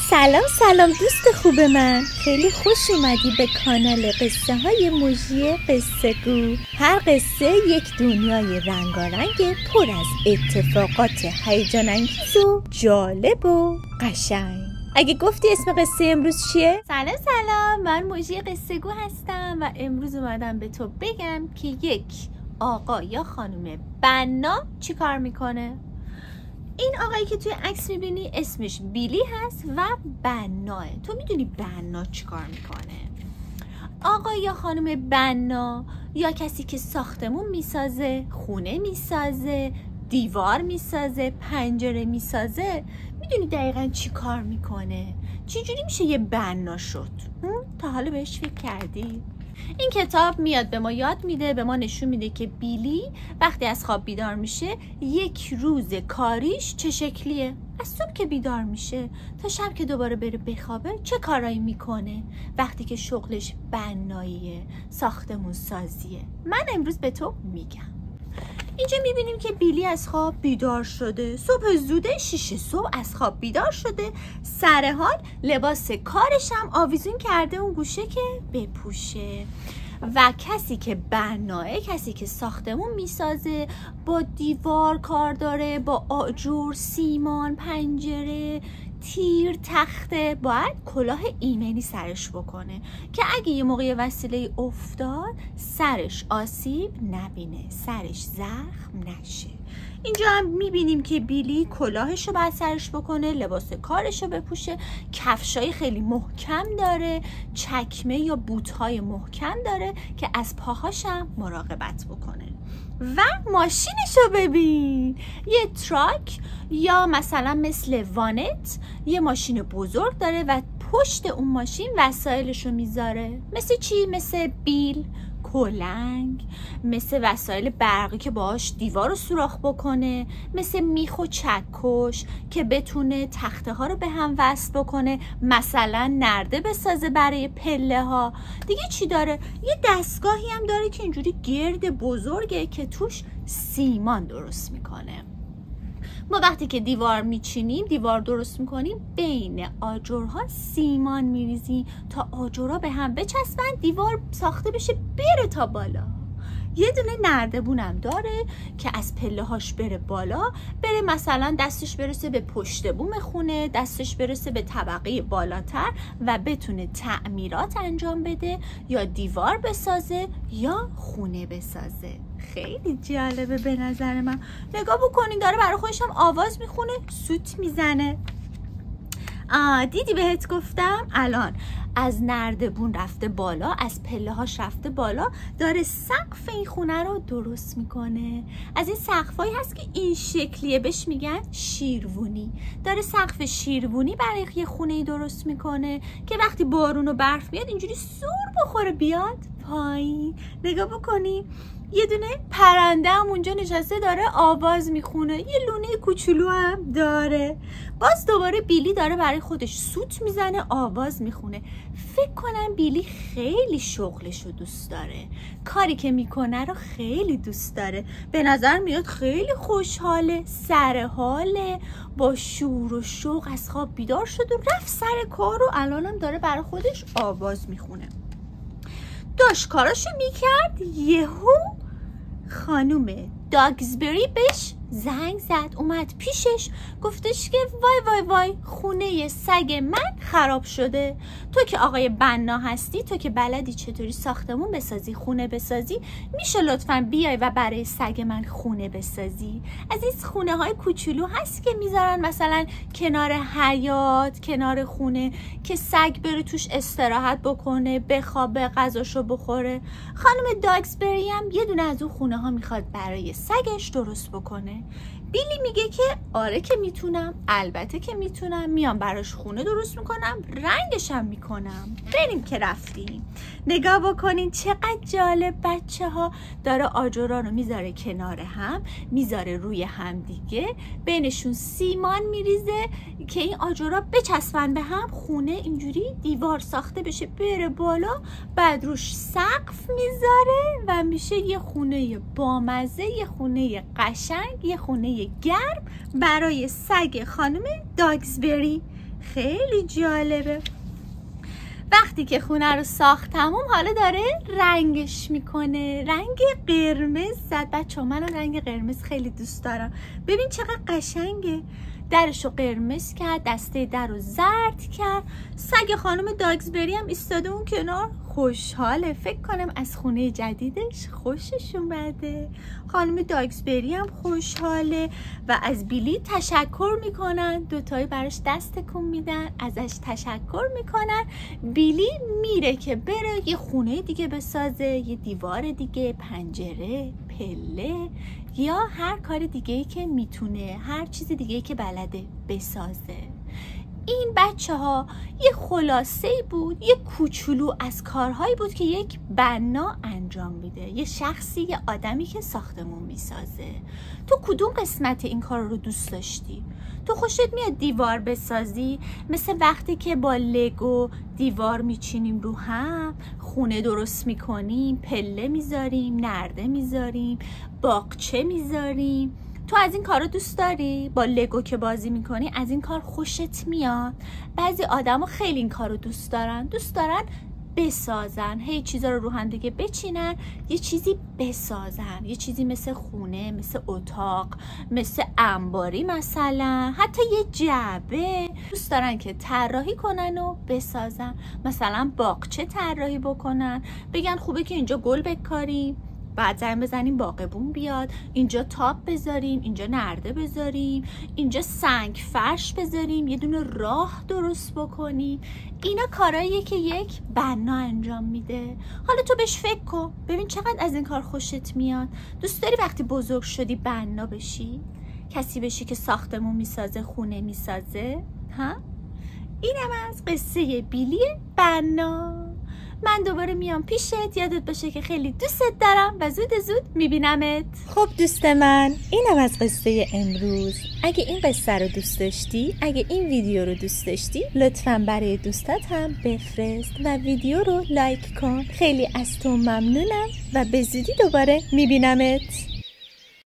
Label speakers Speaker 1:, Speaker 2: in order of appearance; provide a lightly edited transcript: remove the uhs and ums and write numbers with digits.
Speaker 1: سلام دوست خوب من، خیلی خوش اومدی به کانال قصه های موجی قصه گو. هر قصه یک دنیای رنگارنگ پر از اتفاقات هیجان انگیز و جالب و قشنگ. اگه گفتی اسم قصه امروز چیه؟
Speaker 2: سلام، من موجی قصه گو هستم و امروز اومدم به تو بگم که یک آقا یا خانم بنا چی کار میکنه. این آقایی که توی عکس میبینی اسمش بیلی هست و بناه. تو میدونی بنا چی کار میکنه؟ آقا یا خانم بنا یا کسی که ساختمون میسازه، خونه میسازه، دیوار میسازه، پنجره میسازه، میدونی دقیقا چی کار میکنه؟ چی جوری میشه یه بنا شد؟ تا حالا بهش فکر کردی؟ این کتاب میاد به ما یاد میده، به ما نشون میده که بیلی وقتی از خواب بیدار میشه یک روز کاریش چه شکلیه. از صبح که بیدار میشه تا شب که دوباره بره بخوابه چه کارایی میکنه وقتی که شغلش بناییه، ساختمون سازیه. من امروز به تو میگم. اینجا میبینیم که بیلی از خواب بیدار شده. صبح زوده 6 صبح از خواب بیدار شده. سر حال لباس کارش هم آویزون کرده اون گوشه که بپوشه. و کسی که بناه، کسی که ساختمون میسازه، با دیوار کار داره، با آجر، سیمان، پنجره، تیر، تخته، باید کلاه ایمنی سرش بکنه که اگه یه موقع وسیله افتاد سرش آسیب نبینه، سرش زخم نشه. اینجا هم میبینیم که بیلی کلاهش رو باید سرش بکنه، لباس کارش رو بپوشه، کفشای خیلی محکم داره، چکمه یا بوتهای محکم داره که از پاهاش هم مراقبت بکنه. و ماشینش رو ببین، یه تراک یا مثلا مثل وانت یه ماشین بزرگ داره و پشت اون ماشین وسایلش رو میذاره. مثل چی؟ مثل بیل، کلنگ، مثل وسایل برقی که باهاش دیوار رو سوراخ بکنه، مثل میخ و چکش که بتونه تخته ها رو به هم وصل بکنه، مثلا نرده بسازه برای پله ها. دیگه چی داره؟ یه دستگاهی هم داره که اینجوری گرد بزرگه که توش سیمان درست میکنه. ما وقتی که دیوار میچینیم، دیوار درست میکنیم، بین آجرها سیمان میریزیم تا آجرها به هم بچسبن، دیوار ساخته بشه بره تا بالا. یه دونه نردبونم داره که از پله هاش بره بالا، بره مثلا دستش برسه به پشت بوم خونه، دستش برسه به طبقه بالاتر و بتونه تعمیرات انجام بده یا دیوار بسازه یا خونه بسازه. خیلی جالبه به نظر من. نگاه بکنین داره برای خودش هم آواز میخونه، سوت میزنه. دیدی بهت گفتم؟ الان از نردبون رفته بالا، از پله هاش رفته بالا، داره سقف این خونه رو درست میکنه. از این سقفایی هست که این شکلیه، بهش میگن شیروونی. داره سقف شیروونی برای یه خونه درست میکنه که وقتی بارون و برف میاد اینجوری سور بخوره بیاد پایین. نگاه بکنی یه دونه پرنده هم اونجا نشسته داره آواز میخونه، یه لونه کوچولو هم داره. باز دوباره بیلی داره برای خودش سوت میزنه، آواز میخونه. فکر کنم بیلی خیلی شغلش رو دوست داره، کاری که میکنه رو خیلی دوست داره. به نظر میاد خیلی خوشحاله، سر حاله، با شور و شوق از خواب بیدار شد و رفت سر کار و الانم داره برای خودش آواز میخونه. داشت کاراشو میکرد، یهو خانوم داگزبری بهش زنگ زد، اومد پیشش، گفتش که وای خونه سگ من خراب شده. تو که آقای بنا هستی، تو که بلدی چطوری ساختمون بسازی، خونه بسازی، میشه لطفاً بیای و برای سگ من خونه بسازی؟ از این خونه های کوچولو هست که میذارن مثلا کنار حیاط، کنار خونه که سگ بره توش استراحت بکنه، بخوابه، غذاشو بخوره. خانم داگزبری هم یه دونه از اون خونه ها میخواد برای سگش درست بکنه. بیلی میگه که آره که میتونم، البته که میتونم، میام براش خونه درست میکنم، رنگش هم میکنم. بریم که رفتیم. نگاه بکنین چقدر جالب. بچه ها داره آجرها رو میذاره کنار هم، میذاره روی هم دیگه، بینشون سیمان میریزه که این آجرها بچسبن به هم، خونه اینجوری دیوار ساخته بشه بره بالا، بعد روش سقف میذاره و میشه یه خونه بامزه، یه خونه قشنگ، یه خونه گرم برای سگ خانم داگزبری. خیلی جالبه. وقتی که خونه رو ساخت تموم، حالا داره رنگش میکنه، رنگ قرمز زد. بچه ها منم رنگ قرمز خیلی دوست دارم. ببین چقدر قشنگه. درشو قرمز کرد، دسته در رو زرد کرد. سگ خانم داگزبری هم ایستاده اون کنار خوشحاله. فکر کنم از خونه جدیدش خوشش اومده. خانم داگزبری هم خوشحاله و از بیلی تشکر میکنن. دوتایی براش دست تکون میدن، ازش تشکر میکنن. بیلی میره که بره یه خونه دیگه بسازه، یه دیوار دیگه، پنجره، پله یا هر کار دیگه‌ای که میتونه، هر چیز دیگه‌ای که بلده بسازه. این بچه ها یه خلاصه‌ای بود، یه کوچولو از کارهایی بود که یک بنا انجام میده، یه شخصی، یه آدمی که ساختمون میسازه. تو کدوم قسمت این کار رو دوست داشتی؟ تو خوشت میاد دیوار بسازی؟ مثل وقتی که با لگو دیوار میچینیم رو هم، خونه درست میکنیم، پله میذاریم، نرده میذاریم، باغچه میذاریم. تو از این کارو دوست داری؟ با لگو که بازی میکنی از این کار خوشت میاد؟ بعضی آدما خیلی این کارو دوست دارن بسازن، هی چیزا رو هم دیگه بچینن، یه چیزی بسازن، یه چیزی مثل خونه، مثل اتاق، مثل انباری، مثلا حتی یه جعبه. دوست دارن که طراحی کنن و بسازن. مثلا باغچه طراحی بکنن، بگن خوبه که اینجا گل بکاریم، بعد زنگ بزنیم باغبون بیاد، اینجا تاپ بذاریم، اینجا نرده بذاریم، اینجا سنگ فرش بذاریم، یه دونه راه درست بکنیم. اینا کاراییه که یک بنا انجام میده. حالا تو بهش فکر کن، ببین چقدر از این کار خوشت میاد. دوست داری وقتی بزرگ شدی بنا بشی؟ کسی بشی که ساختمون میسازه، خونه میسازه؟ ها؟ اینم از قصه بیلی بنا. من دوباره میام پیشت، یادت باشه که خیلی دوستت دارم و زود میبینمت.
Speaker 1: خب دوست من، اینم از قصه امروز. اگه این قصه رو دوست داشتی، اگه این ویدیو رو دوست داشتی، لطفاً برای دوستات هم بفرست و ویدیو رو لایک کن. خیلی از تو ممنونم و به زودی دوباره میبینمت.